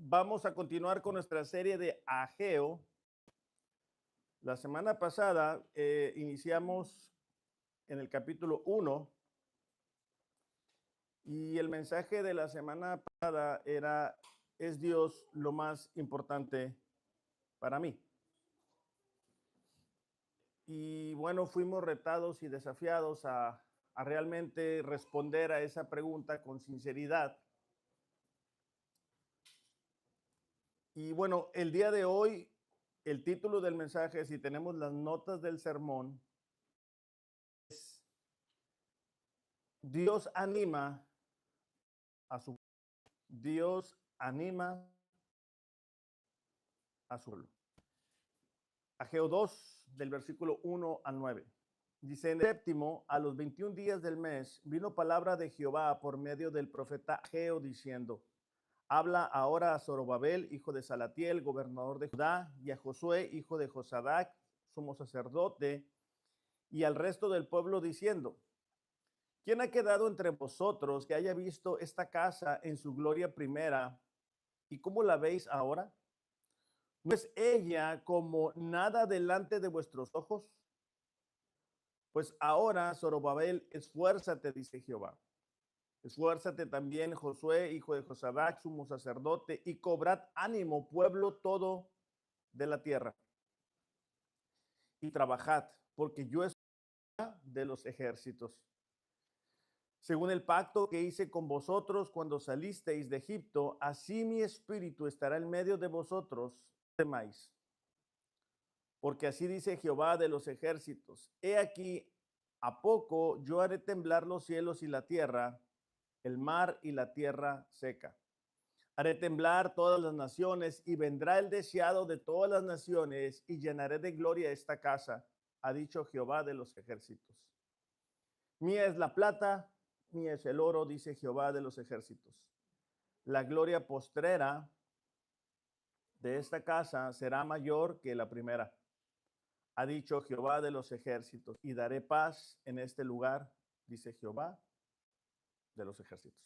vamos a continuar con nuestra serie de Ageo. La semana pasada iniciamos en el capítulo 1 y el mensaje de la semana pasada era, ¿es Dios lo más importante para mí? Y bueno, fuimos retados y desafiados a realmente responder a esa pregunta con sinceridad. Y bueno, el día de hoy, el título del mensaje, si tenemos las notas del sermón, es Dios anima a su Dios anima a su pueblo. Ageo 2, del versículo 1 al 9. Dice, en el séptimo, a los 21 días del mes, vino palabra de Jehová por medio del profeta Ageo, diciendo, habla ahora a Zorobabel, hijo de Salatiel, gobernador de Judá, y a Josué, hijo de Josadac, sumo sacerdote, y al resto del pueblo, diciendo, ¿quién ha quedado entre vosotros que haya visto esta casa en su gloria primera? ¿Y cómo la veis ahora? ¿No es ella como nada delante de vuestros ojos? Pues ahora, Zorobabel, esfuérzate, dice Jehová. Esfuérzate también, Josué, hijo de Josadac, sumo sacerdote, y cobrad ánimo, pueblo todo de la tierra. Y trabajad, porque yo soy de los ejércitos. Según el pacto que hice con vosotros cuando salisteis de Egipto, así mi espíritu estará en medio de vosotros, no temáis. Porque así dice Jehová de los ejércitos, he aquí, a poco yo haré temblar los cielos y la tierra, el mar y la tierra seca. Haré temblar todas las naciones y vendrá el deseado de todas las naciones y llenaré de gloria esta casa, ha dicho Jehová de los ejércitos. Mía es la plata, mía es el oro, dice Jehová de los ejércitos. La gloria postrera de esta casa será mayor que la primera, ha dicho Jehová de los ejércitos, y daré paz en este lugar, dice Jehová de los ejércitos.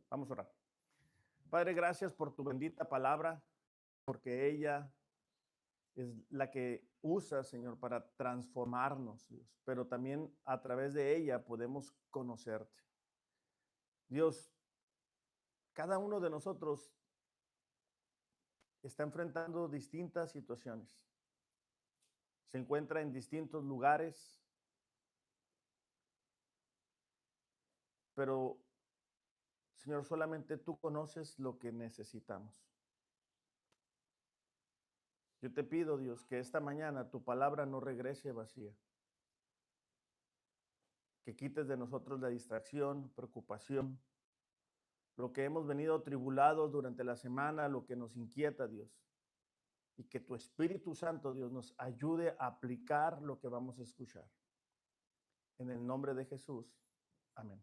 Vamos a orar. Padre, gracias por tu bendita palabra, porque ella es la que usa, Señor, para transformarnos, Dios, pero también a través de ella podemos conocerte. Dios, cada uno de nosotros está enfrentando distintas situaciones. Se encuentra en distintos lugares, pero, Señor, solamente tú conoces lo que necesitamos. Yo te pido, Dios, que esta mañana tu palabra no regrese vacía. Que quites de nosotros la distracción, preocupación, lo que hemos venido tribulados durante la semana, lo que nos inquieta, Dios. Y que tu Espíritu Santo, Dios, nos ayude a aplicar lo que vamos a escuchar. En el nombre de Jesús. Amén.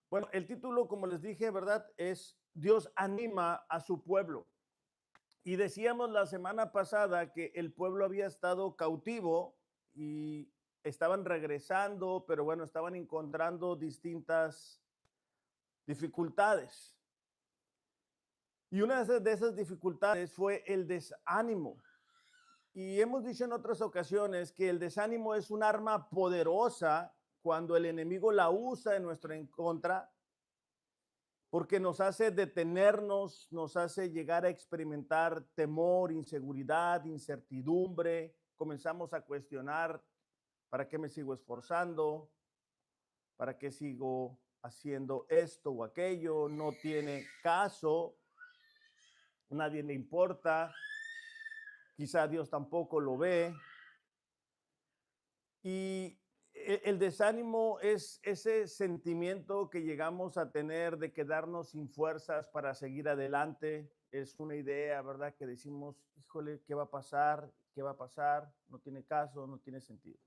Bueno, el título, como les dije, ¿verdad? Es Dios anima a su pueblo. Y decíamos la semana pasada que el pueblo había estado cautivo y estaban regresando, pero bueno, estaban encontrando distintas dificultades. Y una de esas dificultades fue el desánimo. Y hemos dicho en otras ocasiones que el desánimo es un arma poderosa cuando el enemigo la usa en nuestra contra, porque nos hace detenernos, nos hace llegar a experimentar temor, inseguridad, incertidumbre. Comenzamos a cuestionar, ¿para qué me sigo esforzando? ¿Para qué sigo haciendo esto o aquello? No tiene caso, nadie le importa, quizá Dios tampoco lo ve. Y el desánimo es ese sentimiento que llegamos a tener de quedarnos sin fuerzas para seguir adelante. Es una idea, ¿verdad? Que decimos, híjole, ¿qué va a pasar? ¿Qué va a pasar? No tiene caso, no tiene sentido.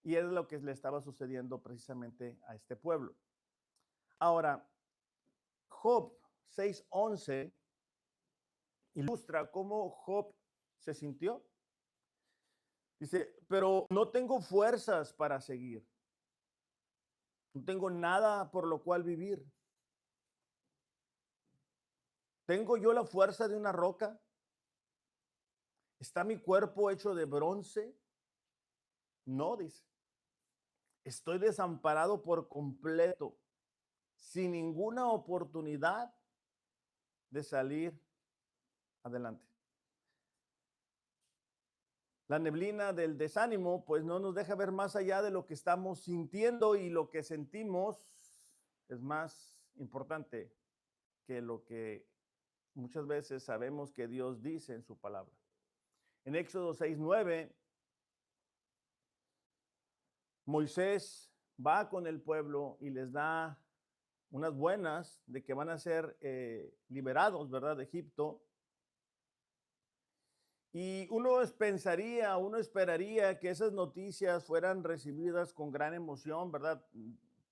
Y es lo que le estaba sucediendo precisamente a este pueblo. Ahora, Job 6:11 ilustra cómo Job se sintió. Dice, pero no tengo fuerzas para seguir. No tengo nada por lo cual vivir. ¿Tengo yo la fuerza de una roca? ¿Está mi cuerpo hecho de bronce? No, dice. Estoy desamparado por completo, sin ninguna oportunidad de salir adelante. La neblina del desánimo, pues no nos deja ver más allá de lo que estamos sintiendo, y lo que sentimos es más importante que lo que muchas veces sabemos que Dios dice en su palabra. En Éxodo 6:9, Moisés va con el pueblo y les da unas buenas de que van a ser liberados, ¿verdad?, de Egipto. Y uno pensaría, uno esperaría que esas noticias fueran recibidas con gran emoción, ¿verdad?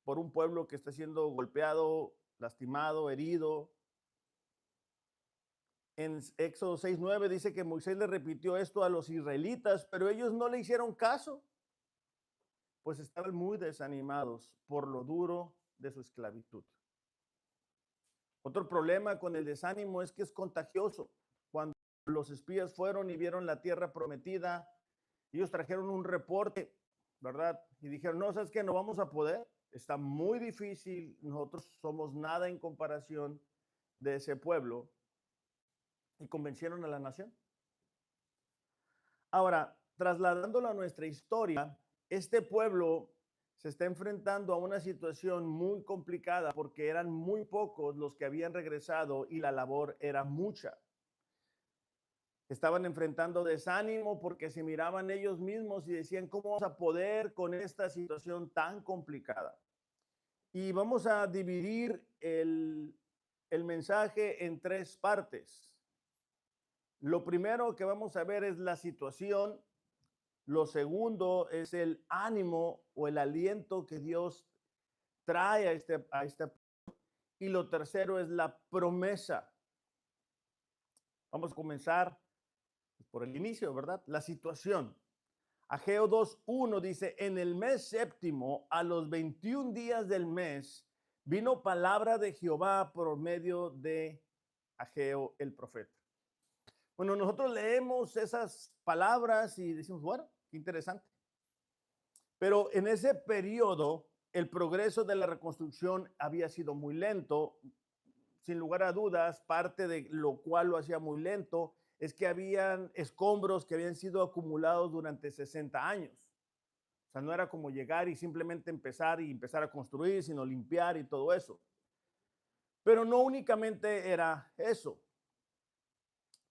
Por un pueblo que está siendo golpeado, lastimado, herido. En Éxodo 6:9 dice que Moisés le repitió esto a los israelitas, pero ellos no le hicieron caso, pues estaban muy desanimados por lo duro de su esclavitud. Otro problema con el desánimo es que es contagioso. Cuando los espías fueron y vieron la tierra prometida, ellos trajeron un reporte, ¿verdad? Y dijeron, no, ¿sabes qué? No vamos a poder, está muy difícil, nosotros somos nada en comparación de ese pueblo, y convencieron a la nación. Ahora, trasladándolo a nuestra historia, este pueblo se está enfrentando a una situación muy complicada porque eran muy pocos los que habían regresado y la labor era mucha. Estaban enfrentando desánimo porque se miraban ellos mismos y decían, ¿cómo vamos a poder con esta situación tan complicada? Y vamos a dividir el mensaje en tres partes. Lo primero que vamos a ver es la situación. Lo segundo es el ánimo o el aliento que Dios trae a este. Y lo tercero es la promesa. Vamos a comenzar por el inicio, ¿verdad? La situación. Ageo 2:1 dice, en el mes séptimo, a los 21 días del mes, vino palabra de Jehová por medio de Ageo el profeta. Bueno, nosotros leemos esas palabras y decimos, bueno, qué interesante. Pero en ese periodo, el progreso de la reconstrucción había sido muy lento. Sin lugar a dudas, parte de lo cual lo hacía muy lento es que habían escombros que habían sido acumulados durante 60 años. O sea, no era como llegar y simplemente empezar a construir, sino limpiar y todo eso. Pero no únicamente era eso.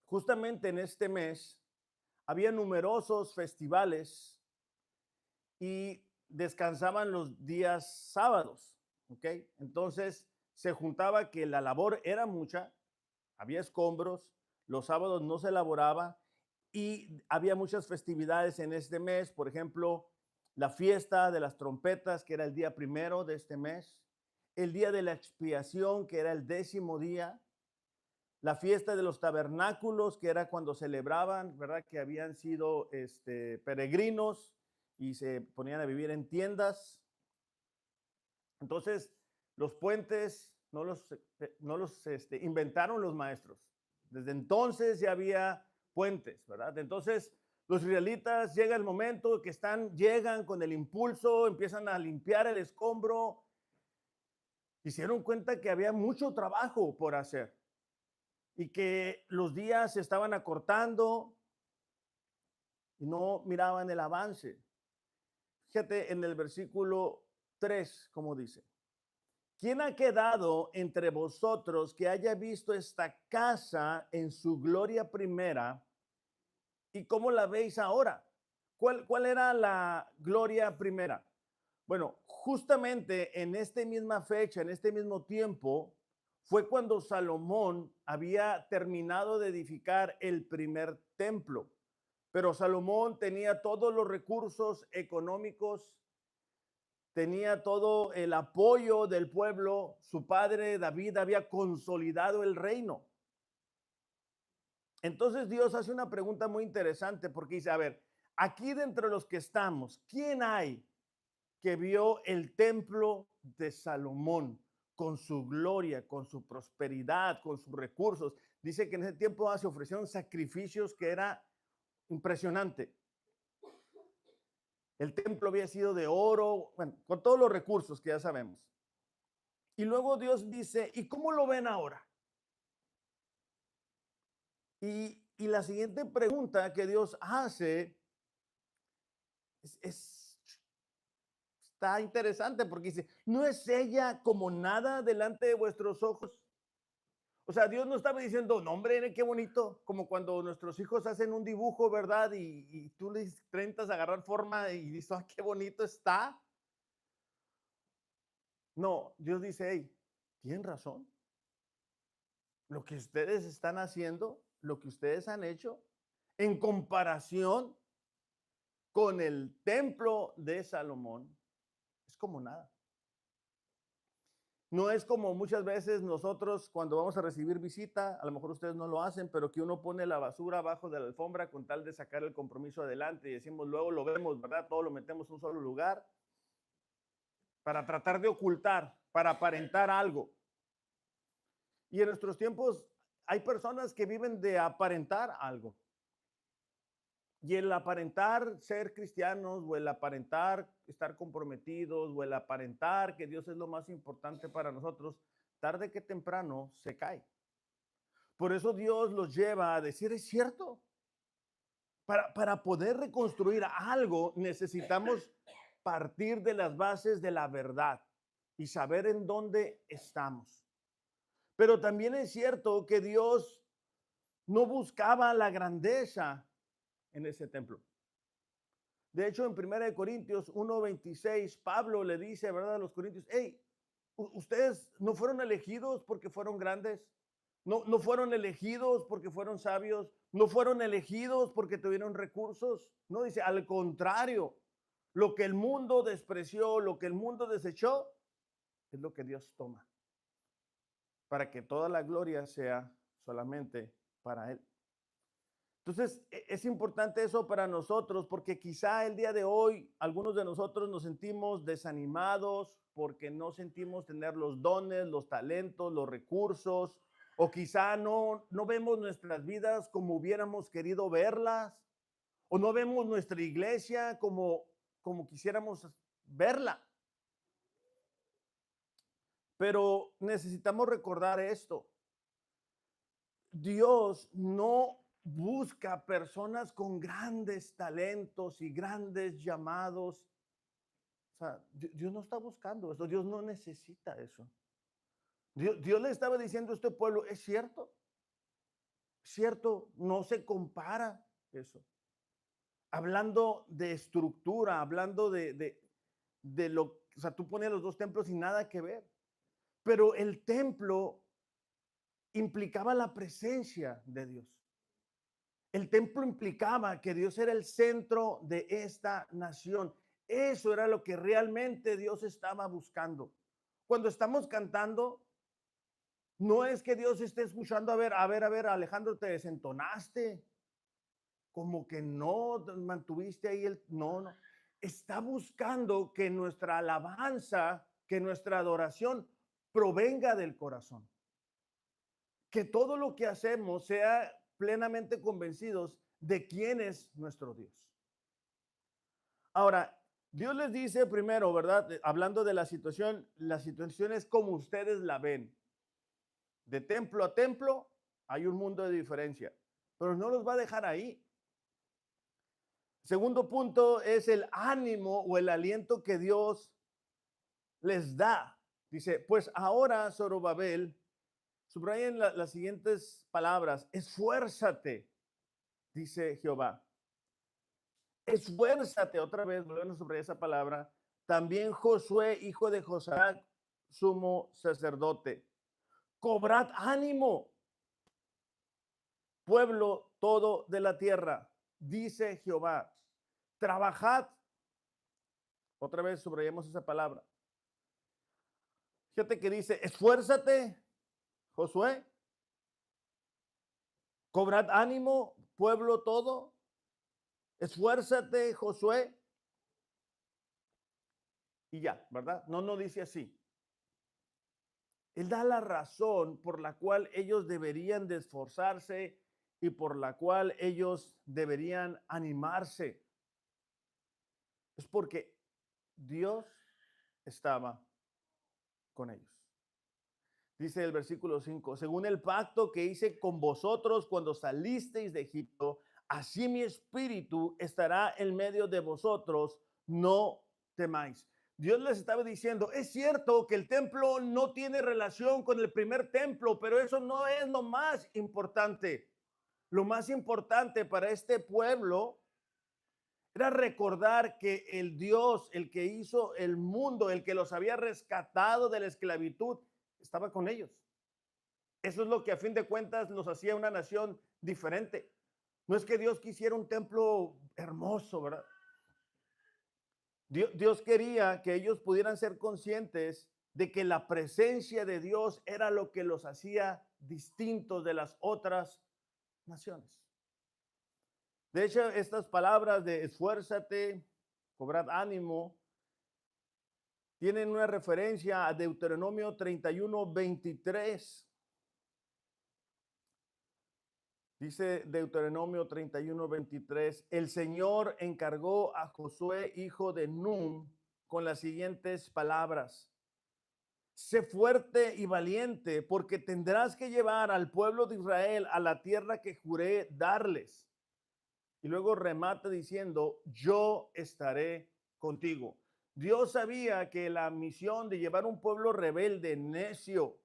Justamente en este mes había numerosos festivales y descansaban los días sábados, ¿ok? Entonces se juntaba que la labor era mucha, había escombros, los sábados no se elaboraba y había muchas festividades en este mes. Por ejemplo, la fiesta de las trompetas, que era el día primero de este mes, el día de la expiación, que era el 10º día, la fiesta de los tabernáculos, que era cuando celebraban, ¿verdad?, que habían sido peregrinos y se ponían a vivir en tiendas. Entonces, los puentes no los inventaron los maestros. Desde entonces ya había puentes, ¿verdad? Entonces, los israelitas llega el momento que llegan con el impulso, empiezan a limpiar el escombro, y se dieron cuenta que había mucho trabajo por hacer y que los días se estaban acortando y no miraban el avance. Fíjate en el versículo 3, como dice. ¿Quién ha quedado entre vosotros que haya visto esta casa en su gloria primera? ¿Y cómo la veis ahora? ¿Cuál era la gloria primera? Bueno, justamente en esta misma fecha, en este mismo tiempo, fue cuando Salomón había terminado de edificar el primer templo. Pero Salomón tenía todos los recursos económicos, tenía todo el apoyo del pueblo. Su padre David había consolidado el reino. Entonces Dios hace una pregunta muy interesante porque dice, a ver, aquí dentro de los que estamos, ¿quién hay que vio el templo de Salomón con su gloria, con su prosperidad, con sus recursos. Dice que en ese tiempo se ofrecieron sacrificios que era impresionante. El templo había sido de oro, bueno, con todos los recursos que ya sabemos. Y luego Dios dice, ¿y cómo lo ven ahora? Y la siguiente pregunta que Dios hace está interesante porque dice, ¿no es ella como nada delante de vuestros ojos? O sea, Dios no estaba diciendo, no, hombre, qué bonito, como cuando nuestros hijos hacen un dibujo, ¿verdad? Y tú les intentas agarrar forma y dices, ah, qué bonito está. No, Dios dice, hey, tienen razón. Lo que ustedes están haciendo, lo que ustedes han hecho, en comparación con el templo de Salomón, es como nada. No es como muchas veces nosotros cuando vamos a recibir visita, a lo mejor ustedes no lo hacen, pero que uno pone la basura abajo de la alfombra con tal de sacar el compromiso adelante y decimos, luego lo vemos, ¿verdad? Todo lo metemos en un solo lugar para tratar de ocultar, para aparentar algo. Y en nuestros tiempos hay personas que viven de aparentar algo. Y el aparentar ser cristianos o el aparentar estar comprometidos o el aparentar que Dios es lo más importante para nosotros, tarde que temprano se cae. Por eso Dios los lleva a decir, es cierto, para poder reconstruir algo necesitamos partir de las bases de la verdad y saber en dónde estamos. Pero también es cierto que Dios no buscaba la grandeza en ese templo. De hecho, en 1 Corintios 1:26, Pablo le dice, ¿verdad?, a los corintios, hey, ustedes no fueron elegidos porque fueron grandes, no fueron elegidos porque fueron sabios, no fueron elegidos porque tuvieron recursos. No, dice, al contrario, lo que el mundo despreció, lo que el mundo desechó, es lo que Dios toma, para que toda la gloria sea solamente para Él. Entonces, es importante eso para nosotros porque quizá el día de hoy algunos de nosotros nos sentimos desanimados porque no sentimos tener los dones, los talentos, los recursos, o quizá no vemos nuestras vidas como hubiéramos querido verlas, o no vemos nuestra iglesia como quisiéramos verla. Pero necesitamos recordar esto. Dios no busca personas con grandes talentos y grandes llamados. O sea, Dios no está buscando eso, Dios no necesita eso. Dios le estaba diciendo a este pueblo, es cierto, no se compara eso. Hablando de estructura, hablando de lo, o sea, tú pones los dos templos sin nada que ver. Pero el templo implicaba la presencia de Dios. El templo implicaba que Dios era el centro de esta nación. Eso era lo que realmente Dios estaba buscando. Cuando estamos cantando, no es que Dios esté escuchando, a ver, Alejandro, te desentonaste, como que no mantuviste ahí no. Está buscando que nuestra alabanza, que nuestra adoración provenga del corazón. Que todo lo que hacemos sea plenamente convencidos de quién es nuestro Dios. Ahora, Dios les dice primero, ¿verdad? Hablando de la situación es como ustedes la ven. De templo a templo hay un mundo de diferencia, pero no los va a dejar ahí. Segundo punto es el ánimo o el aliento que Dios les da. Dice, pues ahora, Zorobabel, subrayen las siguientes palabras, esfuérzate, dice Jehová. Esfuérzate, otra vez, volvemos sobre esa palabra. También Josué, hijo de Josac, sumo sacerdote. Cobrad ánimo, pueblo todo de la tierra, dice Jehová. Trabajad. Otra vez subrayemos esa palabra. Fíjate que dice, esfuérzate, Josué. Cobrad ánimo, pueblo todo. Esfuérzate, Josué. Y ya, ¿verdad? No dice así. Él da la razón por la cual ellos deberían de esforzarse y por la cual ellos deberían animarse. Es porque Dios estaba con ellos. Dice el versículo 5, según el pacto que hice con vosotros cuando salisteis de Egipto, así mi espíritu estará en medio de vosotros, no temáis. Dios les estaba diciendo, es cierto que el templo no tiene relación con el primer templo, pero eso no es lo más importante. Lo más importante para este pueblo era recordar que el Dios, el que hizo el mundo, el que los había rescatado de la esclavitud, estaba con ellos. Eso es lo que a fin de cuentas los hacía una nación diferente. No es que Dios quisiera un templo hermoso, ¿verdad? Dios quería que ellos pudieran ser conscientes de que la presencia de Dios era lo que los hacía distintos de las otras naciones. De hecho, estas palabras de esfuérzate, cobrad ánimo, tienen una referencia a Deuteronomio 31:23. Dice Deuteronomio 31:23, el Señor encargó a Josué, hijo de Nun, con las siguientes palabras. Sé fuerte y valiente, porque tendrás que llevar al pueblo de Israel a la tierra que juré darles. Y luego remata diciendo, yo estaré contigo. Dios sabía que la misión de llevar un pueblo rebelde, necio,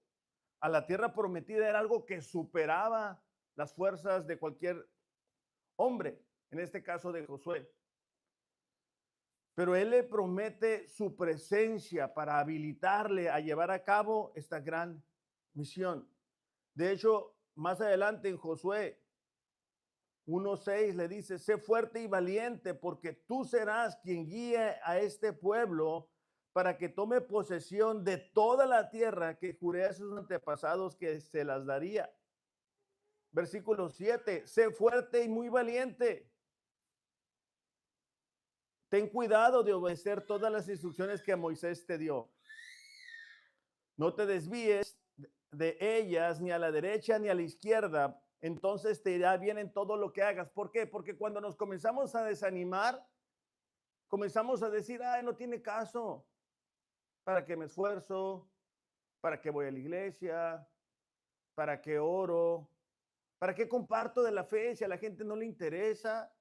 a la tierra prometida era algo que superaba las fuerzas de cualquier hombre, en este caso de Josué. Pero él le promete su presencia para habilitarle a llevar a cabo esta gran misión. De hecho, más adelante en Josué 1:6 le dice, sé fuerte y valiente porque tú serás quien guíe a este pueblo para que tome posesión de toda la tierra que juré a sus antepasados que se las daría. Versículo 7, sé fuerte y muy valiente. Ten cuidado de obedecer todas las instrucciones que Moisés te dio. No te desvíes de ellas ni a la derecha ni a la izquierda. Entonces te irá bien en todo lo que hagas. ¿Por qué? Porque cuando nos comenzamos a desanimar, comenzamos a decir, ay, no tiene caso. ¿Para qué me esfuerzo? ¿Para qué voy a la iglesia? ¿Para qué oro? ¿Para qué comparto de la fe si a la gente no le interesa?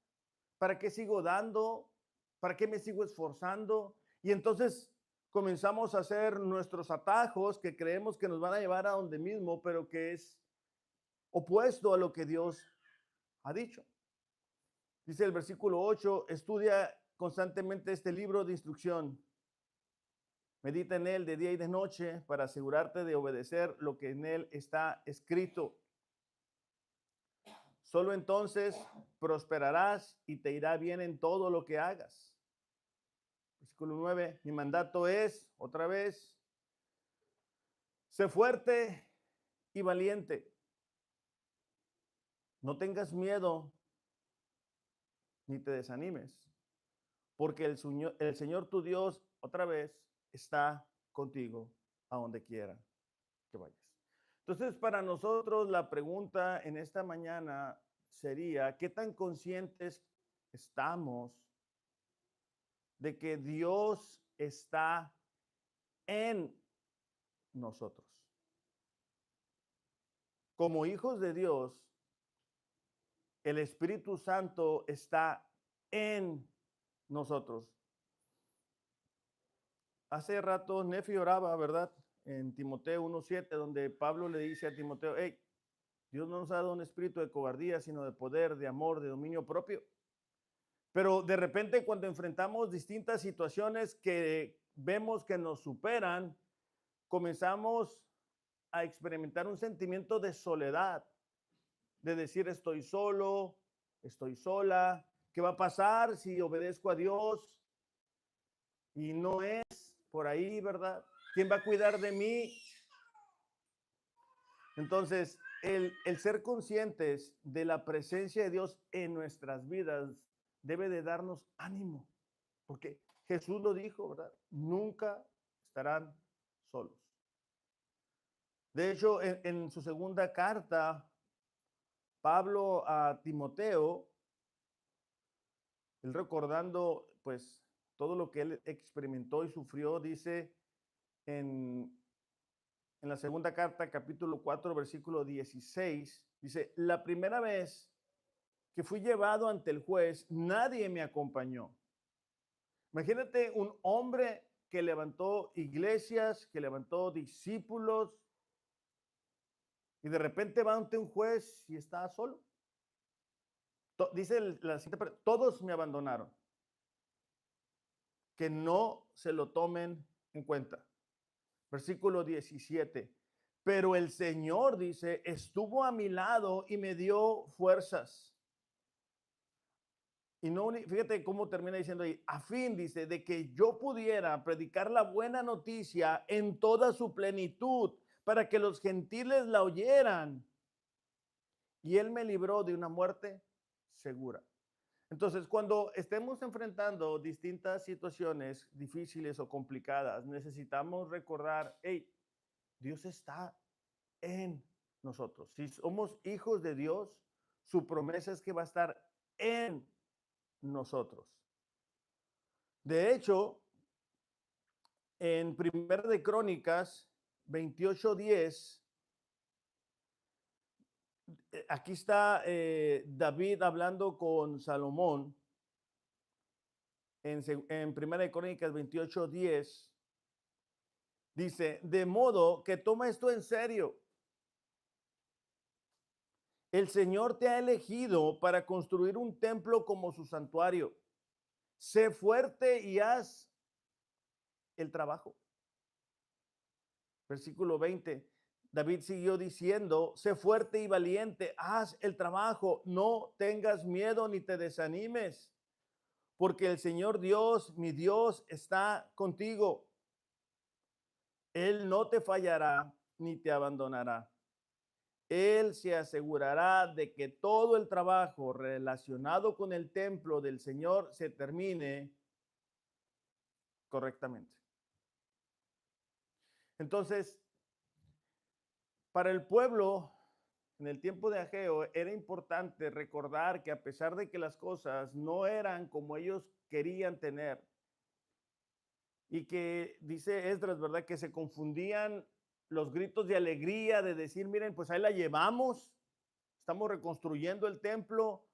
¿Para qué sigo dando? ¿Para qué me sigo esforzando? Y entonces comenzamos a hacer nuestros atajos que creemos que nos van a llevar a donde mismo, pero que es opuesto a lo que Dios ha dicho. Dice el versículo 8, estudia constantemente este libro de instrucción. Medita en él de día y de noche para asegurarte de obedecer lo que en él está escrito. Solo entonces prosperarás y te irá bien en todo lo que hagas. Versículo 9, mi mandato es, otra vez, sé fuerte y valiente. No tengas miedo ni te desanimes, porque el Señor tu Dios, otra vez, está contigo a donde quiera que vayas. Entonces, para nosotros la pregunta en esta mañana sería, ¿qué tan conscientes estamos de que Dios está en nosotros? Como hijos de Dios, el Espíritu Santo está en nosotros. Hace rato Nefi oraba, ¿verdad? En Timoteo 1:7, donde Pablo le dice a Timoteo, hey, Dios no nos ha dado un espíritu de cobardía, sino de poder, de amor, de dominio propio. Pero de repente cuando enfrentamos distintas situaciones que vemos que nos superan, comenzamos a experimentar un sentimiento de soledad, de decir estoy solo, estoy sola, ¿qué va a pasar si obedezco a Dios y no es por ahí, verdad? ¿Quién va a cuidar de mí? Entonces, el ser conscientes de la presencia de Dios en nuestras vidas debe de darnos ánimo, porque Jesús lo dijo, ¿verdad? Nunca estarán solos. De hecho, en su segunda carta, Pablo a Timoteo, él recordando pues todo lo que él experimentó y sufrió, dice en, en la segunda carta, capítulo 4, versículo 16, dice, la primera vez que fui llevado ante el juez, nadie me acompañó. Imagínate un hombre que levantó iglesias, que levantó discípulos, y de repente va ante un juez y está solo. Dice la siguiente parte, todos me abandonaron. Que no se lo tomen en cuenta. Versículo 17. Pero el Señor, dice, estuvo a mi lado y me dio fuerzas. Y no, fíjate cómo termina diciendo ahí, a fin, dice, de que yo pudiera predicar la buena noticia en toda su plenitud, para que los gentiles la oyeran. Y él me libró de una muerte segura. Entonces, cuando estemos enfrentando distintas situaciones difíciles o complicadas, necesitamos recordar, hey, Dios está en nosotros. Si somos hijos de Dios, su promesa es que va a estar en nosotros. De hecho, en 1 de Crónicas 28:10, aquí está David hablando con Salomón en 1 de Crónicas 28:10. Dice, de modo que toma esto en serio. El Señor te ha elegido para construir un templo como su santuario. Sé fuerte y haz el trabajo. Versículo 20. David siguió diciendo, sé fuerte y valiente, haz el trabajo, no tengas miedo ni te desanimes, porque el Señor Dios, mi Dios, está contigo. Él no te fallará ni te abandonará. Él se asegurará de que todo el trabajo relacionado con el templo del Señor se termine correctamente. Entonces, para el pueblo en el tiempo de Ageo era importante recordar que a pesar de que las cosas no eran como ellos querían tener y que dice Esdras, ¿verdad? Que se confundían los gritos de alegría de decir, miren, pues ahí la llevamos, estamos reconstruyendo el templo,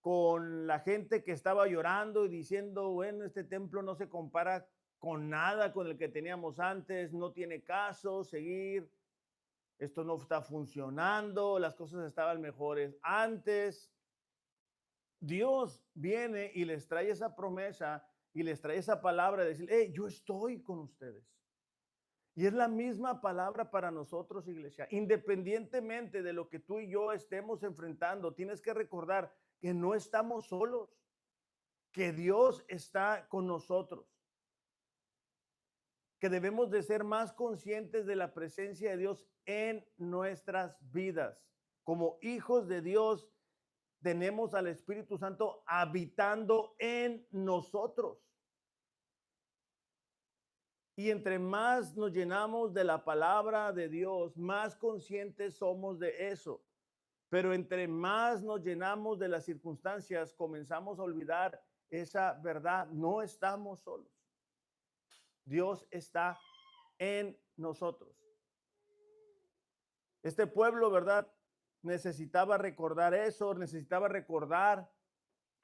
con la gente que estaba llorando y diciendo, bueno, este templo no se compara con nada con el que teníamos antes, no tiene caso seguir, esto no está funcionando, las cosas estaban mejores antes. Dios viene y les trae esa promesa y les trae esa palabra de decir, hey, yo estoy con ustedes. Y es la misma palabra para nosotros, iglesia. Independientemente de lo que tú y yo estemos enfrentando, tienes que recordar que no estamos solos, que Dios está con nosotros, que debemos de ser más conscientes de la presencia de Dios en nuestras vidas. Como hijos de Dios, tenemos al Espíritu Santo habitando en nosotros. Y entre más nos llenamos de la palabra de Dios, más conscientes somos de eso. Pero entre más nos llenamos de las circunstancias, comenzamos a olvidar esa verdad. No estamos solos. Dios está en nosotros. Este pueblo, ¿verdad? Necesitaba recordar eso, necesitaba recordar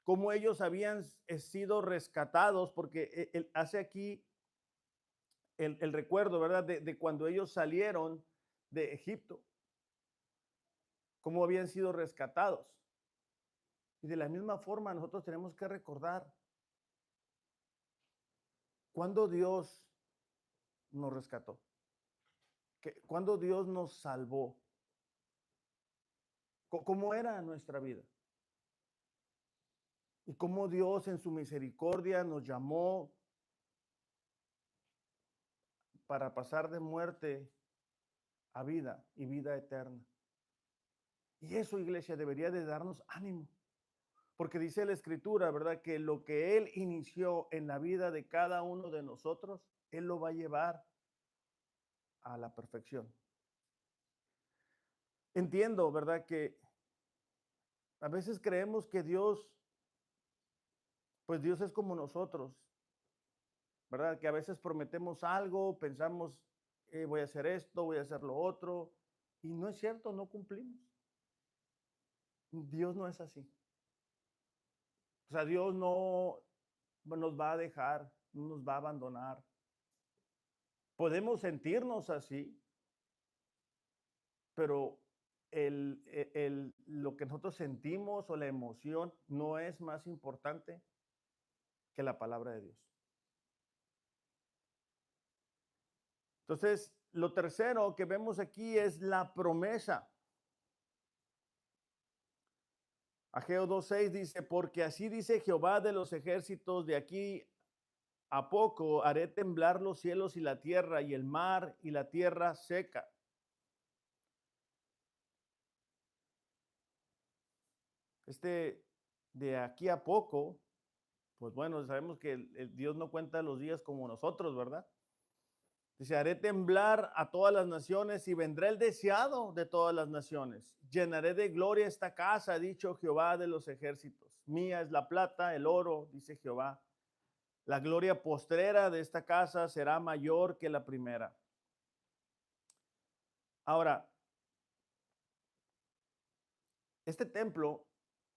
cómo ellos habían sido rescatados, porque él hace aquí el recuerdo, ¿verdad? De cuando ellos salieron de Egipto, cómo habían sido rescatados. Y de la misma forma nosotros tenemos que recordar cuando Dios nos rescató, cuando Dios nos salvó, cómo era nuestra vida. Y cómo Dios en su misericordia nos llamó para pasar de muerte a vida y vida eterna. Y eso, iglesia, debería de darnos ánimo. Porque dice la Escritura, ¿verdad? Que lo que Él inició en la vida de cada uno de nosotros, Él lo va a llevar a la perfección. entiendo, ¿verdad? Que a veces creemos que Dios, pues Dios es como nosotros, ¿verdad? Que a veces prometemos algo, pensamos, voy a hacer esto, voy a hacer lo otro, y no es cierto, no cumplimos. Dios no es así. O sea, Dios no nos va a dejar, no nos va a abandonar. Podemos sentirnos así, pero lo que nosotros sentimos o la emoción no es más importante que la palabra de Dios. Entonces, lo tercero que vemos aquí es la promesa. Ageo 2:6 dice, porque así dice Jehová de los ejércitos, de aquí a poco haré temblar los cielos y la tierra y el mar y la tierra seca. De aquí a poco, pues bueno, sabemos que el Dios no cuenta los días como nosotros, ¿verdad? Dice, haré temblar a todas las naciones y vendrá el deseado de todas las naciones. Llenaré de gloria esta casa, ha dicho Jehová de los ejércitos. Mía es la plata, el oro, dice Jehová. La gloria postrera de esta casa será mayor que la primera. Ahora, este templo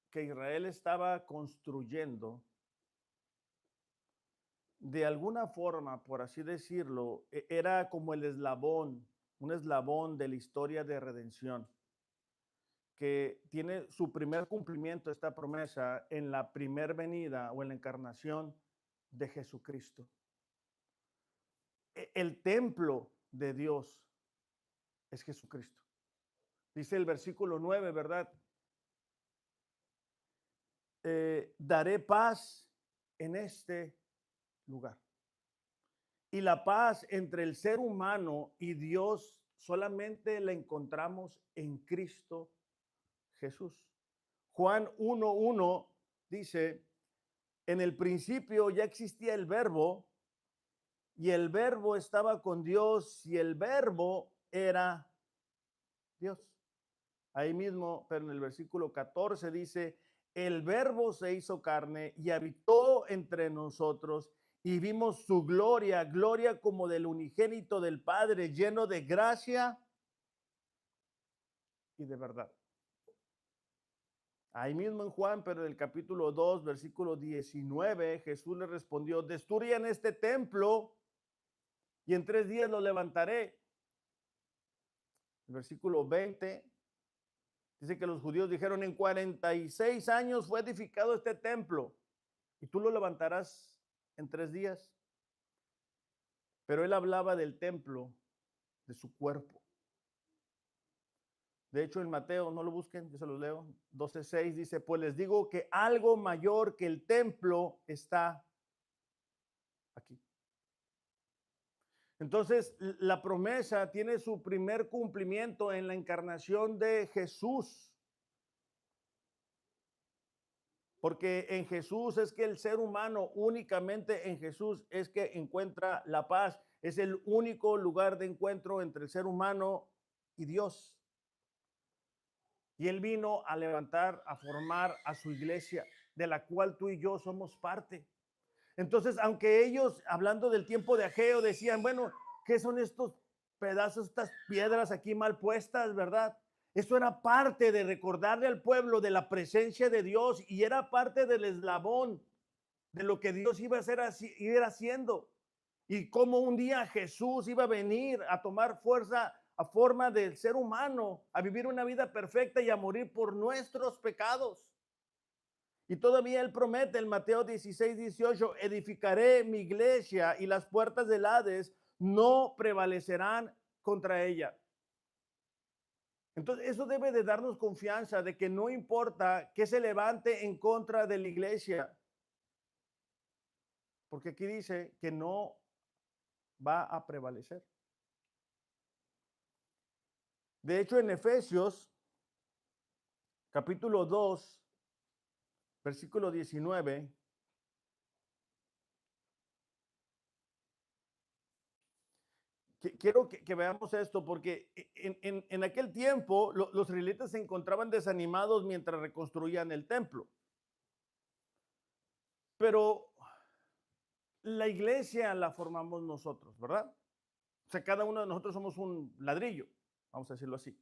que Israel estaba construyendo, de alguna forma, por así decirlo, era como el eslabón, un eslabón de la historia de redención, que tiene su primer cumplimiento, esta promesa, en la primer venida o en la encarnación de Jesucristo. El templo de Dios es Jesucristo. Dice el versículo 9, ¿verdad? Daré paz en este lugar. Y la paz entre el ser humano y Dios solamente la encontramos en Cristo Jesús. Juan 1:1 dice, en el principio ya existía el verbo y el verbo estaba con Dios y el verbo era Dios. Ahí mismo, pero en el versículo 14 dice, el verbo se hizo carne y habitó entre nosotros y vimos su gloria, gloria como del unigénito del Padre, lleno de gracia y de verdad. Ahí mismo en Juan, pero en el capítulo 2, versículo 19, Jesús le respondió, destruyan este templo y en 3 días lo levantaré. El versículo 20 dice que los judíos dijeron, en 46 años fue edificado este templo y tú lo levantarás en 3 días. Pero él hablaba del templo, de su cuerpo. De hecho, en Mateo, no lo busquen, yo se los leo, 12:6 dice, pues les digo que algo mayor que el templo está aquí. Entonces, la promesa tiene su primer cumplimiento en la encarnación de Jesús. Porque en Jesús es que el ser humano, únicamente en Jesús es que encuentra la paz. Es el único lugar de encuentro entre el ser humano y Dios. Y Él vino a levantar, a formar a su iglesia, de la cual tú y yo somos parte. Entonces, aunque ellos, hablando del tiempo de Ageo, decían, bueno, ¿qué son estos pedazos, estas piedras aquí mal puestas, verdad? Eso era parte de recordarle al pueblo de la presencia de Dios y era parte del eslabón de lo que Dios iba a hacer, ir haciendo. Y cómo un día Jesús iba a venir a tomar fuerza a forma del ser humano, a vivir una vida perfecta y a morir por nuestros pecados. Y todavía él promete en Mateo 16:18, edificaré mi iglesia y las puertas del Hades no prevalecerán contra ella. Entonces, eso debe de darnos confianza de que no importa que se levante en contra de la iglesia, porque aquí dice que no va a prevalecer. De hecho, en Efesios, capítulo 2, versículo 19, Quiero que veamos esto, porque en aquel tiempo los israelitas se encontraban desanimados mientras reconstruían el templo. Pero la iglesia la formamos nosotros, ¿verdad? O sea, cada uno de nosotros somos un ladrillo, vamos a decirlo así.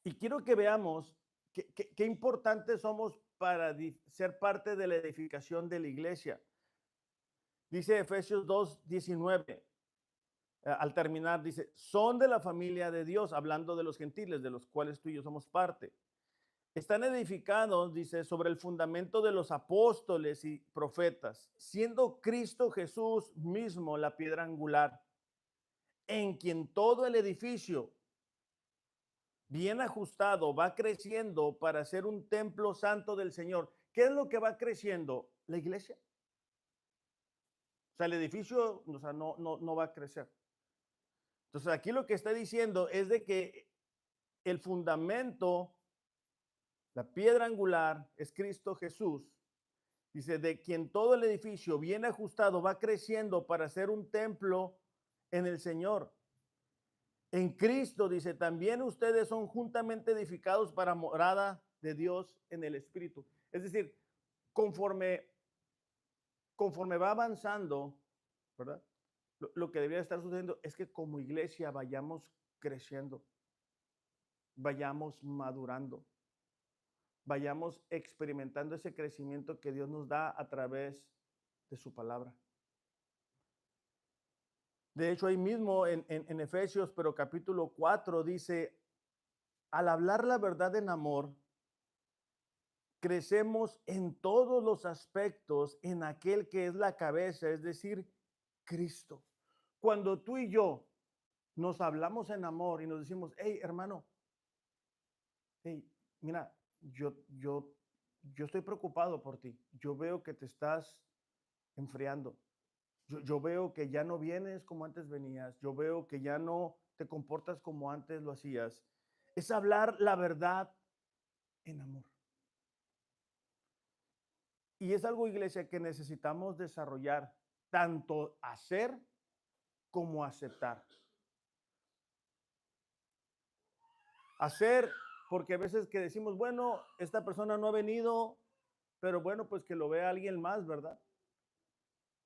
Y quiero que veamos qué importantes somos para ser parte de la edificación de la iglesia. Dice Efesios 2:19, al terminar, dice, son de la familia de Dios, hablando de los gentiles, de los cuales tú y yo somos parte. Están edificados, dice, sobre el fundamento de los apóstoles y profetas, siendo Cristo Jesús mismo la piedra angular, en quien todo el edificio, bien ajustado, va creciendo para ser un templo santo del Señor. ¿Qué es lo que va creciendo? La iglesia. O sea, el edificio, o sea, no va a crecer. Entonces, aquí lo que está diciendo es de que el fundamento, la piedra angular, es Cristo Jesús. Dice, de quien todo el edificio bien ajustado va creciendo para ser un templo en el Señor. En Cristo, dice, también ustedes son juntamente edificados para morada de Dios en el Espíritu. Es decir, conforme va avanzando, ¿verdad? Lo que debería estar sucediendo es que como iglesia vayamos creciendo, vayamos madurando, vayamos experimentando ese crecimiento que Dios nos da a través de su palabra. De hecho, ahí mismo en Efesios, pero capítulo 4, dice, al hablar la verdad en amor, crecemos en todos los aspectos en aquel que es la cabeza, es decir, Cristo. Cuando tú y yo nos hablamos en amor y nos decimos, hey, hermano, hey, mira, yo estoy preocupado por ti. Yo veo que te estás enfriando. Yo veo que ya no vienes como antes venías. Yo veo que ya no te comportas como antes lo hacías. Es hablar la verdad en amor. Y es algo, iglesia, que necesitamos desarrollar, tanto hacer como aceptar. Hacer, porque a veces que decimos, bueno, esta persona no ha venido, pero bueno, pues que lo vea alguien más, ¿verdad?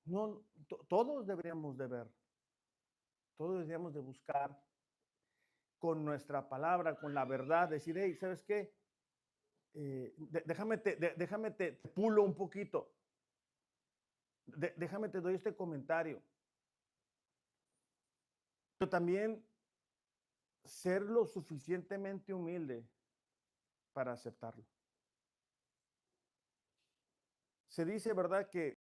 No, todos deberíamos de ver, todos deberíamos de buscar con nuestra palabra, con la verdad, decir, hey, ¿sabes qué? Déjame te pulo un poquito. Déjame te doy este comentario. Pero también ser lo suficientemente humilde para aceptarlo. Se dice, ¿verdad?, que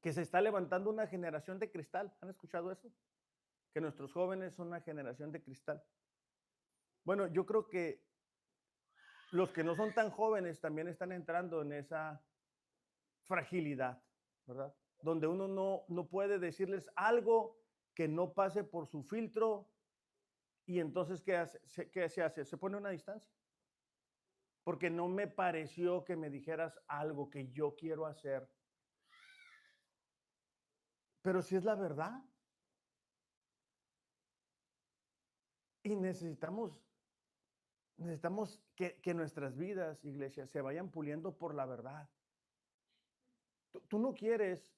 se está levantando una generación de cristal. ¿Han escuchado eso? Que nuestros jóvenes son una generación de cristal. Bueno, yo creo que los que no son tan jóvenes también están entrando en esa fragilidad, ¿verdad? Donde uno no puede decirles algo que no pase por su filtro y entonces, ¿qué se hace? Se pone una distancia. Porque no me pareció que me dijeras algo que yo quiero hacer. Pero si es la verdad. Y necesitamos que nuestras vidas, iglesia, se vayan puliendo por la verdad. Tú no quieres,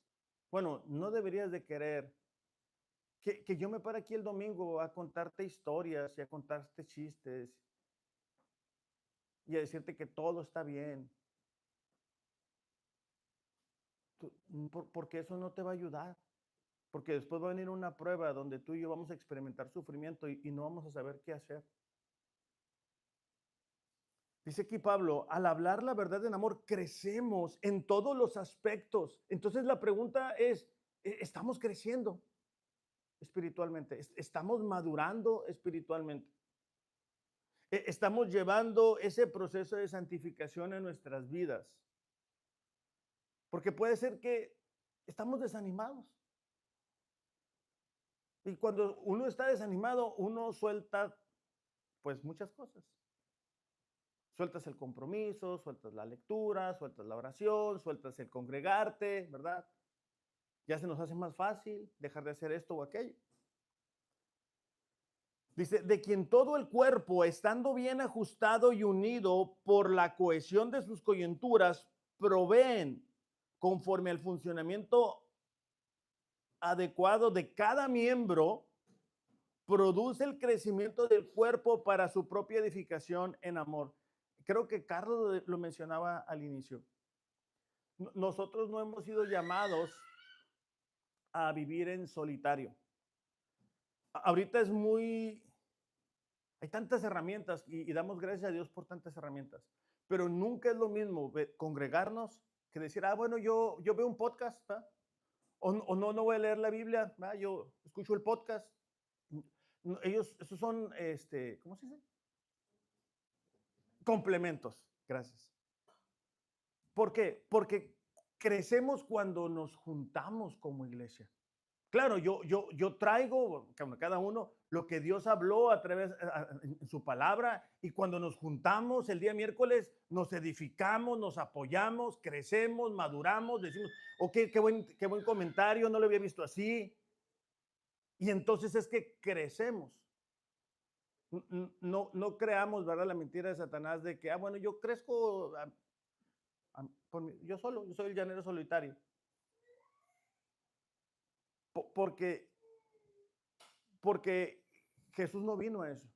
bueno, no deberías de querer que yo me pare aquí el domingo a contarte historias y a contarte chistes y a decirte que todo está bien. Porque eso no te va a ayudar. Porque después va a venir una prueba donde tú y yo vamos a experimentar sufrimiento y no vamos a saber qué hacer. Dice aquí Pablo, al hablar la verdad en amor, crecemos en todos los aspectos. Entonces la pregunta es, ¿estamos creciendo espiritualmente? ¿Estamos madurando espiritualmente? ¿Estamos llevando ese proceso de santificación en nuestras vidas? Porque puede ser que estamos desanimados. Y cuando uno está desanimado, uno suelta pues muchas cosas. Sueltas el compromiso, sueltas la lectura, sueltas la oración, sueltas el congregarte, ¿verdad? Ya se nos hace más fácil dejar de hacer esto o aquello. Dice, de quien todo el cuerpo, estando bien ajustado y unido por la cohesión de sus coyunturas, proveen conforme al funcionamiento adecuado de cada miembro, produce el crecimiento del cuerpo para su propia edificación en amor. Creo que Carlos lo mencionaba al inicio. Nosotros no hemos sido llamados a vivir en solitario. Ahorita es muy, hay tantas herramientas y damos gracias a Dios por tantas herramientas, pero nunca es lo mismo congregarnos que decir, bueno, yo veo un podcast, ¿va? O no voy a leer la Biblia, ¿va? Yo escucho el podcast. Ellos, esos son, ¿cómo se dice? Complementos, gracias. ¿Por qué? Porque crecemos cuando nos juntamos como iglesia. Claro, yo traigo, cada uno, lo que Dios habló a través en su palabra, y cuando nos juntamos el día miércoles, nos edificamos, nos apoyamos, crecemos, maduramos, decimos, ok, qué buen comentario, no lo había visto así. Y entonces es que crecemos. No creamos, ¿verdad? La mentira de Satanás de que, bueno, yo crezco yo solo, yo soy el llanero solitario. Porque Jesús no vino a eso.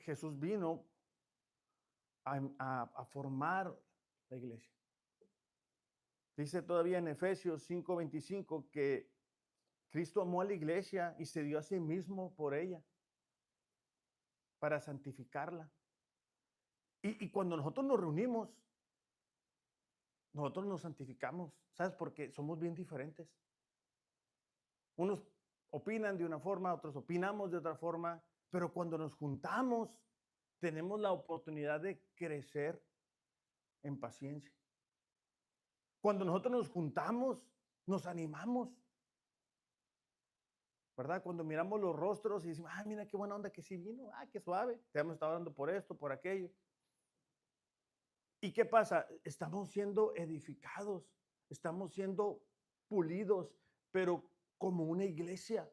Jesús vino a formar la iglesia. Dice todavía en Efesios 5:25 que Cristo amó a la iglesia y se dio a sí mismo por ella para santificarla. Y cuando nosotros nos reunimos, nosotros nos santificamos, ¿sabes? Porque somos bien diferentes. Unos opinan de una forma, otros opinamos de otra forma, pero cuando nos juntamos, tenemos la oportunidad de crecer en paciencia. Cuando nosotros nos juntamos, nos animamos, ¿verdad? Cuando miramos los rostros y decimos, mira qué buena onda que sí vino, qué suave, te hemos estado hablando por esto, por aquello. ¿Y qué pasa? Estamos siendo edificados, estamos siendo pulidos, pero como una iglesia.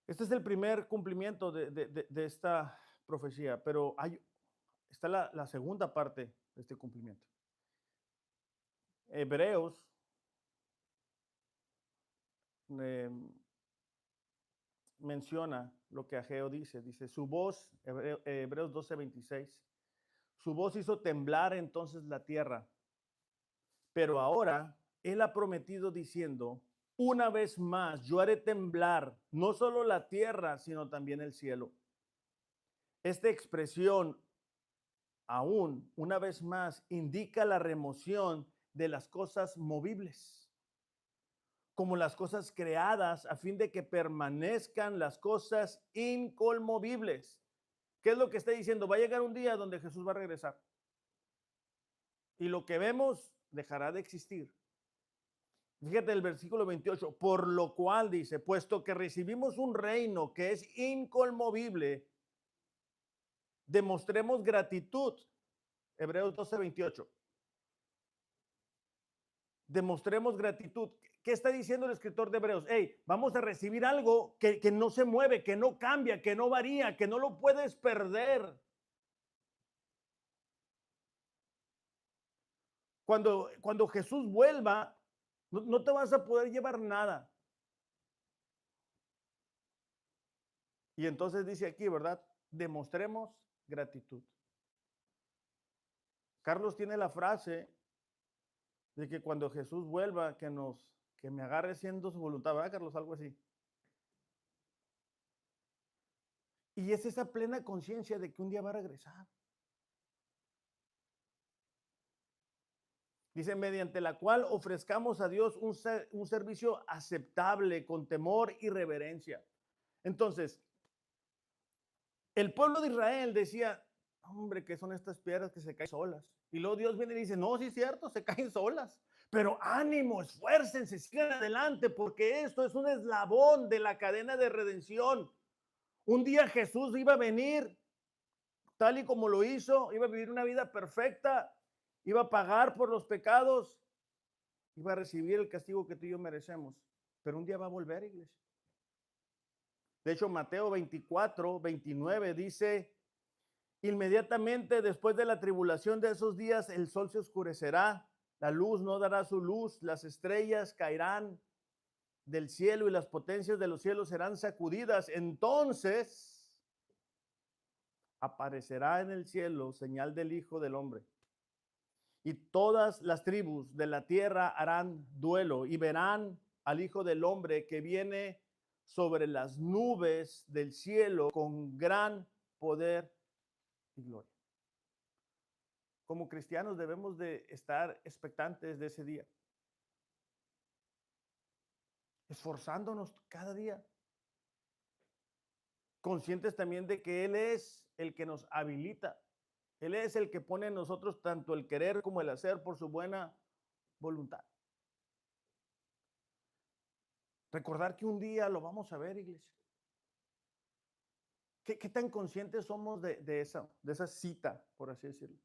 Este es el primer cumplimiento de esta profecía, pero está la segunda parte de este cumplimiento. Hebreos menciona lo que Ageo dice su voz, Hebreos 12:26, su voz hizo temblar entonces la tierra, pero ahora él ha prometido diciendo, una vez más yo haré temblar no solo la tierra, sino también el cielo. Esta expresión, aún una vez más, indica la remoción de las cosas movibles, como las cosas creadas, a fin de que permanezcan las cosas inconmovibles. ¿Qué es lo que está diciendo? Va a llegar un día donde Jesús va a regresar y lo que vemos dejará de existir. Fíjate el versículo 28, por lo cual dice, puesto que recibimos un reino que es inconmovible, demostremos gratitud. Hebreos 12:28. Demostremos gratitud. ¿Qué está diciendo el escritor de Hebreos? Vamos a recibir algo que no se mueve, que no cambia, que no varía, que no lo puedes perder. Cuando Jesús vuelva, no te vas a poder llevar nada. Y entonces dice aquí, ¿verdad? Demostremos gratitud. Carlos tiene la frase de que cuando Jesús vuelva, que me agarre siendo su voluntad, ¿verdad, Carlos? Algo así. Y es esa plena conciencia de que un día va a regresar. Dice, mediante la cual ofrezcamos a Dios un servicio aceptable, con temor y reverencia. Entonces, el pueblo de Israel decía, hombre, ¿qué son estas piedras que se caen solas? Y luego Dios viene y dice, no, sí es cierto, se caen solas. Pero ánimo, esfuércense, sigan adelante, porque esto es un eslabón de la cadena de redención. Un día Jesús iba a venir tal y como lo hizo, iba a vivir una vida perfecta, iba a pagar por los pecados, iba a recibir el castigo que tú y yo merecemos. Pero un día va a volver, iglesia. De hecho, Mateo 24, 29 dice, inmediatamente después de la tribulación de esos días, el sol se oscurecerá, la luz no dará su luz, las estrellas caerán del cielo y las potencias de los cielos serán sacudidas. Entonces aparecerá en el cielo señal del Hijo del Hombre. Y todas las tribus de la tierra harán duelo y verán al Hijo del Hombre que viene sobre las nubes del cielo con gran poder y gloria. Como cristianos debemos de estar expectantes de ese día, esforzándonos cada día, conscientes también de que Él es el que nos habilita. Él es el que pone en nosotros tanto el querer como el hacer por su buena voluntad. Recordar que un día lo vamos a ver, iglesia. ¿Qué tan conscientes somos de esa cita, por así decirlo?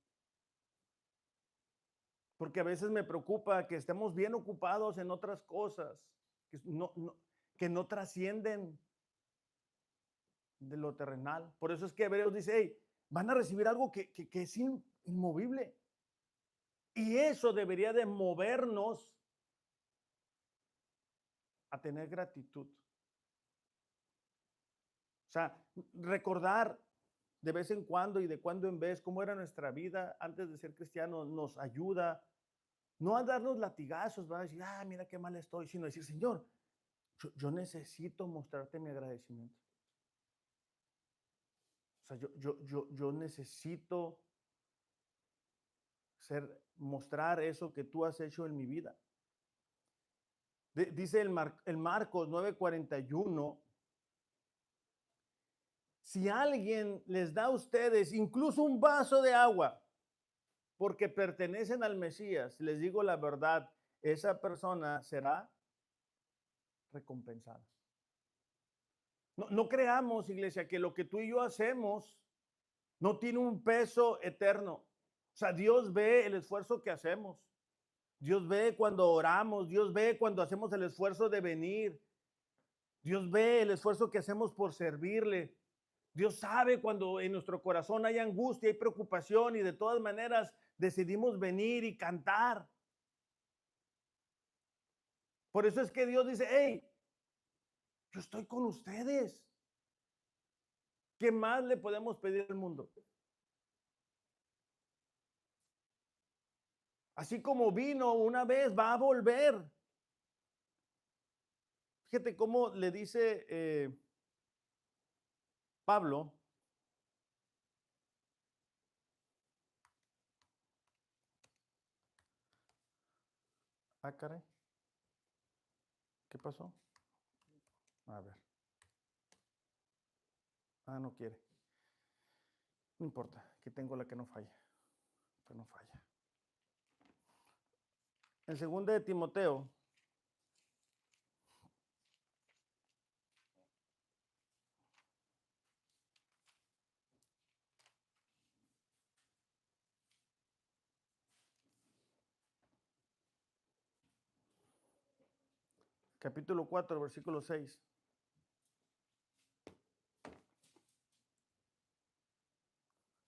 Porque a veces me preocupa que estemos bien ocupados en otras cosas que no trascienden de lo terrenal. Por eso es que Hebreos dice, hey, van a recibir algo que es inmovible. Y eso debería de movernos a tener gratitud. O sea, recordar de vez en cuando y de cuando en vez cómo era nuestra vida antes de ser cristiano nos ayuda. No a darnos latigazos, va a decir, mira qué mal estoy, sino decir, Señor, yo necesito mostrarte mi agradecimiento. O sea, yo necesito mostrar eso que tú has hecho en mi vida. Dice el Marcos 9:41, si alguien les da a ustedes incluso un vaso de agua, porque pertenecen al Mesías, les digo la verdad, esa persona será recompensada. No creamos, iglesia, que lo que tú y yo hacemos no tiene un peso eterno. O sea, Dios ve el esfuerzo que hacemos. Dios ve cuando oramos. Dios ve cuando hacemos el esfuerzo de venir. Dios ve el esfuerzo que hacemos por servirle. Dios sabe cuando en nuestro corazón hay angustia, hay preocupación y de todas maneras decidimos venir y cantar. Por eso es que Dios dice, hey, yo estoy con ustedes. ¿Qué más le podemos pedir al mundo? Así como vino una vez, va a volver. Fíjate cómo le dice Pablo. Caray. ¿Qué pasó? A ver. No quiere. No importa, aquí tengo la que no falla. Que no falla. En 2 de Timoteo, capítulo 4, versículo 6.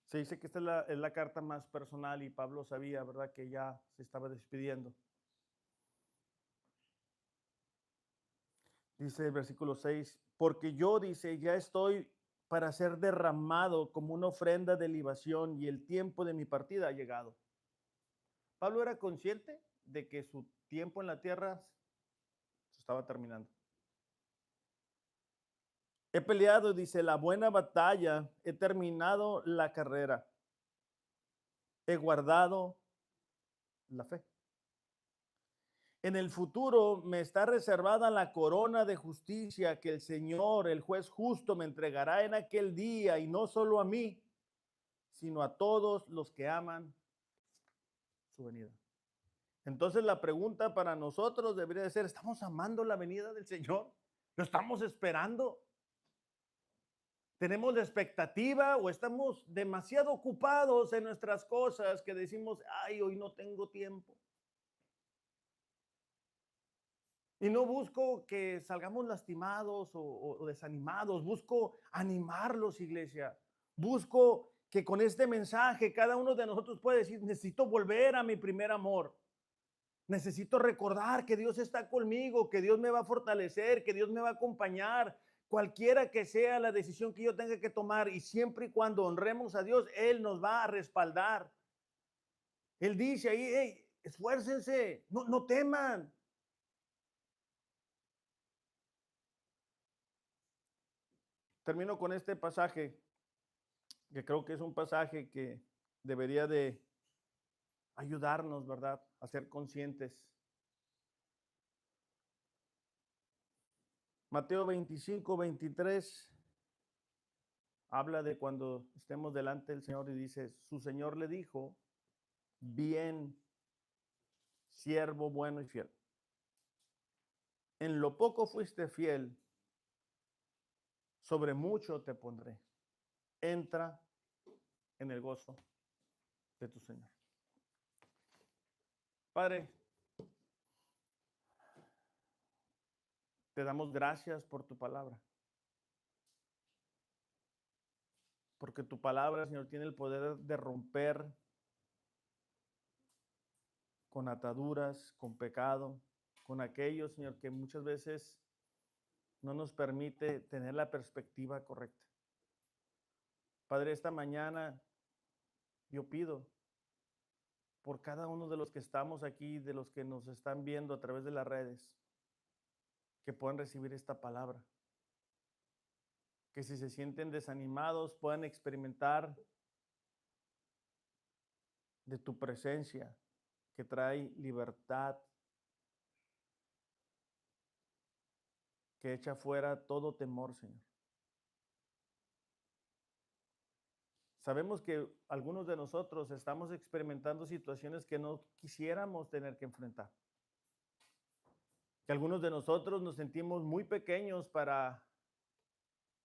Se dice que esta es la carta más personal y Pablo sabía, ¿verdad?, que ya se estaba despidiendo. Dice el versículo 6, porque yo, dice, ya estoy para ser derramado como una ofrenda de libación y el tiempo de mi partida ha llegado. Pablo era consciente de que su tiempo en la tierra se estaba terminando. He peleado, dice, la buena batalla, he terminado la carrera, he guardado la fe. En el futuro me está reservada la corona de justicia que el Señor, el juez justo, me entregará en aquel día, y no solo a mí, sino a todos los que aman su venida. Entonces la pregunta para nosotros debería de ser, ¿estamos amando la venida del Señor? ¿Lo estamos esperando? ¿Tenemos la expectativa o estamos demasiado ocupados en nuestras cosas que decimos, ay, hoy no tengo tiempo? Y no busco que salgamos lastimados o desanimados, busco animarlos, iglesia. Busco que con este mensaje cada uno de nosotros puede decir, necesito volver a mi primer amor. Necesito recordar que Dios está conmigo, que Dios me va a fortalecer, que Dios me va a acompañar, cualquiera que sea la decisión que yo tenga que tomar, y siempre y cuando honremos a Dios, Él nos va a respaldar. Él dice ahí, hey, esfuércense, no teman. Termino con este pasaje, que creo que es un pasaje que debería de ayudarnos, ¿verdad?, a ser conscientes. Mateo 25, 23 habla de cuando estemos delante del Señor y dice, su Señor le dijo, bien, siervo bueno y fiel. En lo poco fuiste fiel, sobre mucho te pondré. Entra en el gozo de tu Señor. Padre, te damos gracias por tu palabra. Porque tu palabra, Señor, tiene el poder de romper con ataduras, con pecado, con aquello, Señor, que muchas veces no nos permite tener la perspectiva correcta. Padre, esta mañana yo pido por cada uno de los que estamos aquí, de los que nos están viendo a través de las redes, que puedan recibir esta palabra. Que si se sienten desanimados puedan experimentar de tu presencia, que trae libertad, que echa fuera todo temor, Señor. Sabemos que algunos de nosotros estamos experimentando situaciones que no quisiéramos tener que enfrentar. Que algunos de nosotros nos sentimos muy pequeños para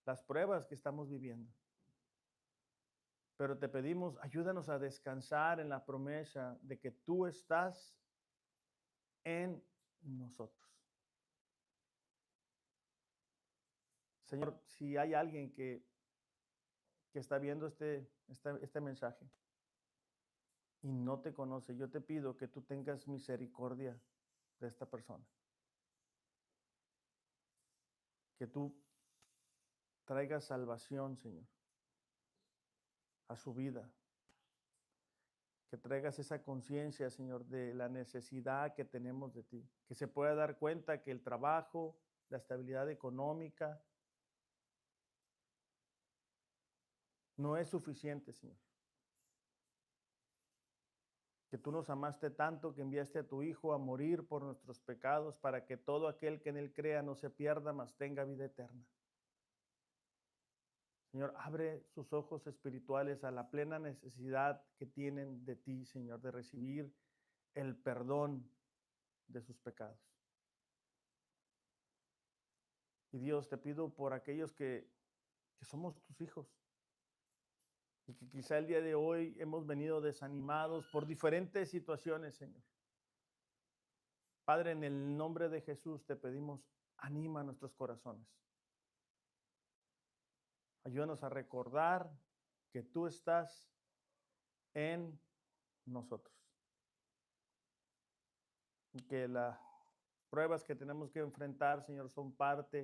las pruebas que estamos viviendo. Pero te pedimos, ayúdanos a descansar en la promesa de que tú estás en nosotros. Señor, si hay alguien que está viendo este mensaje y no te conoce, yo te pido que tú tengas misericordia de esta persona. Que tú traigas salvación, Señor, a su vida. Que traigas esa conciencia, Señor, de la necesidad que tenemos de ti. Que se pueda dar cuenta que el trabajo, la estabilidad económica, no es suficiente, Señor. Que tú nos amaste tanto que enviaste a tu Hijo a morir por nuestros pecados para que todo aquel que en Él crea no se pierda, mas tenga vida eterna. Señor, abre sus ojos espirituales a la plena necesidad que tienen de ti, Señor, de recibir el perdón de sus pecados. Y Dios, te pido por aquellos que somos tus hijos y que quizá el día de hoy hemos venido desanimados por diferentes situaciones, Señor. Padre, en el nombre de Jesús te pedimos, anima nuestros corazones. Ayúdanos a recordar que tú estás en nosotros. Y que las pruebas que tenemos que enfrentar, Señor, son parte